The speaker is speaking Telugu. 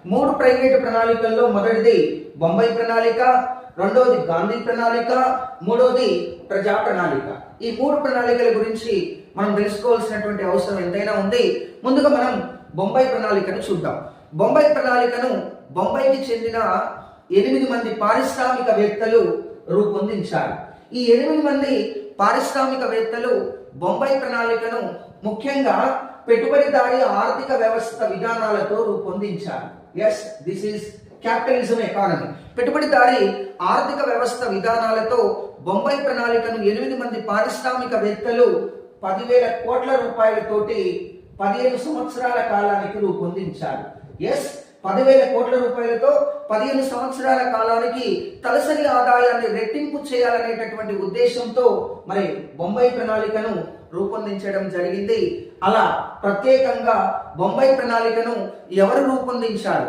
మూడు ప్రైవేటు ప్రణాళికల్లో మొదటిది బొంబాయి ప్రణాళిక, రెండోది గాంధీ ప్రణాళిక, మూడోది ప్రజా ప్రణాళిక. ఈ మూడు ప్రణాళికల గురించి మనం తెలుసుకోవాల్సినటువంటి అవసరం ఎంతైనా ఉంది. ముందుగా మనం బొంబాయి ప్రణాళికను చూద్దాం. బొంబాయి ప్రణాళికను బొంబాయికి చెందిన 8 మంది పారిశ్రామికవేత్తలు రూపొందించారు. ఈ 8 మంది పారిశ్రామికవేత్తలు బొంబాయి ప్రణాళికను ముఖ్యంగా పెట్టుబడిదారీ ఆర్థిక వ్యవస్థ విధానాలతో రూపొందించారు. Yes, this is capitalism economy. పెట్టుబడిదారీ ఆర్థిక వ్యవస్థ విధానాలతో బొంబాయి ప్రణాళికను 8 మంది పారిశ్రామికవేత్తలు 10,000 కోట్ల రూపాయలతోటి 15 సంవత్సరాల కాలానికి రూపొందించారు. ఎస్, 10,000 కోట్ల రూపాయలతో 15 సంవత్సరాల కాలానికి తలసరి ఆదాయాన్ని రెట్టింపు చేయాలనేటటువంటి ఉద్దేశంతో మరి బొంబాయి ప్రణాళికను రూపొందించడం జరిగింది. అలా ప్రత్యేకంగా బొంబాయి ప్రణాళికను ఎవరు రూపొందించారు?